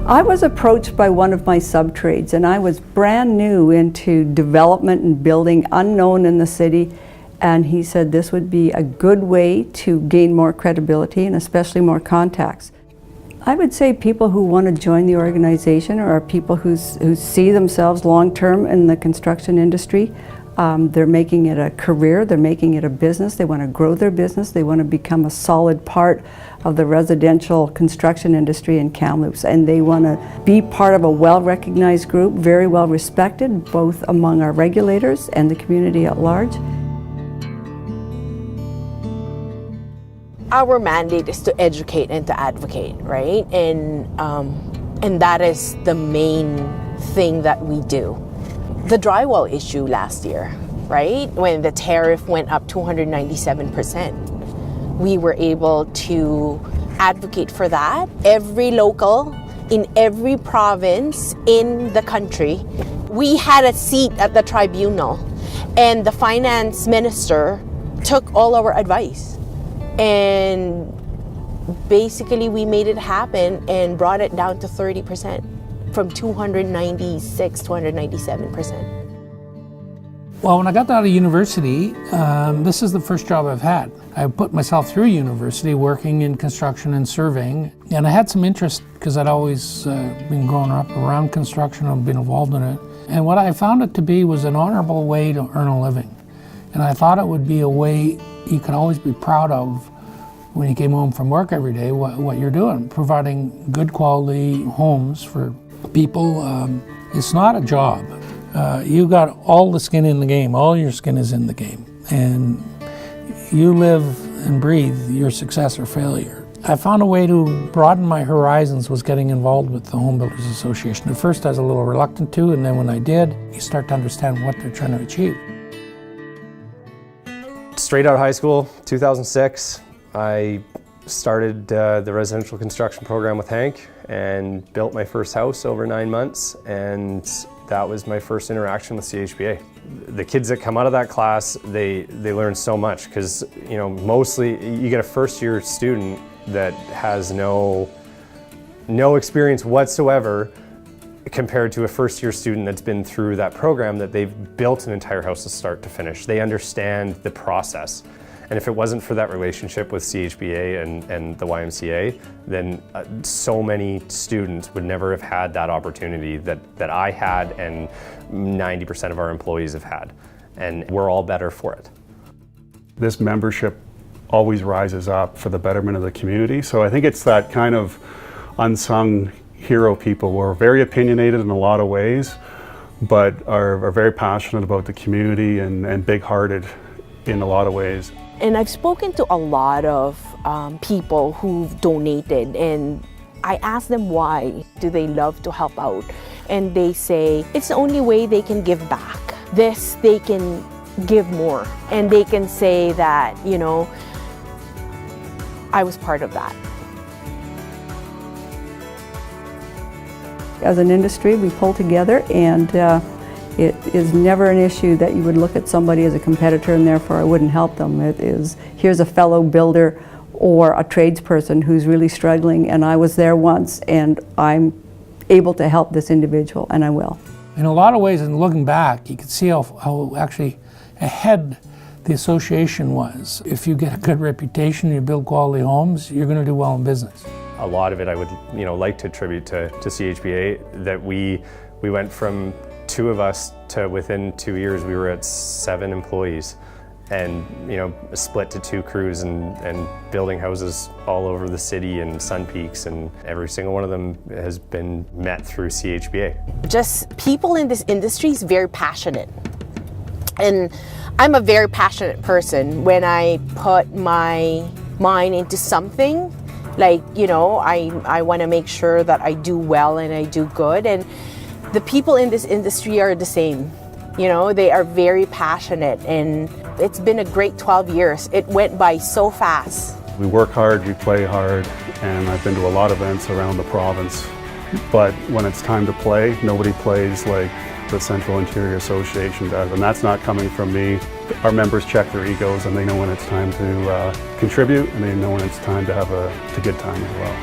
I was approached by one of my sub-trades, and I was brand new into development and building, unknown in the city, and he said this would be a good way to gain more credibility and especially more contacts. I would say people who want to join the organization are people who see themselves long-term in the construction industry. They're making it a career, they're making it a business, they want to grow their business, they want to become a solid part of the residential construction industry in Kamloops, and they want to be part of a well-recognized group, very well respected, both among our regulators and the community at large. Our mandate is to educate and to advocate, right? And that is the main thing that we do. The drywall issue last year, right? When the tariff went up 297%, we were able to advocate for that. Every local in every province in the country, we had a seat at the tribunal, and the finance minister took all our advice. And basically we made it happen and brought it down to 30%. From 296 to 297%. Well, when I got out of university, this is the first job I've had. I put myself through university working in construction and surveying, and I had some interest because I'd always been growing up around construction and been involved in it. And what I found it to be was an honorable way to earn a living. And I thought it would be a way you could always be proud of when you came home from work every day, what you're doing, providing good quality homes for people. It's not a job. You got all the skin in the game. All your skin is in the game. And you live and breathe your success or failure. I found a way to broaden my horizons was getting involved with the Home Builders Association. At first I was a little reluctant to, and then when I did, you start to understand what they're trying to achieve. Straight out of high school, 2006, I started the residential construction program with Hank and built my first house over 9 months, and that was my first interaction with CHBA. The kids that come out of that class, they learn so much because, you know, mostly you get a first-year student that has no experience whatsoever compared to a first-year student that's been through that program, that they've built an entire house to start to finish. They understand the process. And if it wasn't for that relationship with CHBA and the YMCA, then so many students would never have had that opportunity that I had and 90% of our employees have had. And we're all better for it. This membership always rises up for the betterment of the community. So I think it's that kind of unsung hero people. We're very opinionated in a lot of ways, but are very passionate about the community and big-hearted in a lot of ways. And I've spoken to a lot of people who've donated, and I ask them why do they love to help out, and they say it's the only way they can give back. This, they can give more, and they can say that, you know, I was part of that. As an industry, we pull together, and it is never an issue that you would look at somebody as a competitor and therefore I wouldn't help them. It is, here's a fellow builder or a tradesperson who's really struggling, and I was there once and I'm able to help this individual, and I will. In a lot of ways, in looking back, you can see how actually ahead the association was. If you get a good reputation, you build quality homes, you're going to do well in business. A lot of it I would like to attribute to CHBA, that we went from 2 of us to within 2 years we were at 7 employees, and split to 2 crews and building houses all over the city and Sun Peaks, and every single one of them has been met through CHBA. Just people in this industry is very passionate, and I'm a very passionate person. When I put my mind into something, like, I want to make sure that I do well and I do good, and the people in this industry are the same. They are very passionate, and it's been a great 12 years. It went by so fast. We work hard, we play hard, and I've been to a lot of events around the province. But when it's time to play, nobody plays like the Central Interior Association does, and that's not coming from me. Our members check their egos, and they know when it's time to contribute, and they know when it's time to have a good time as well.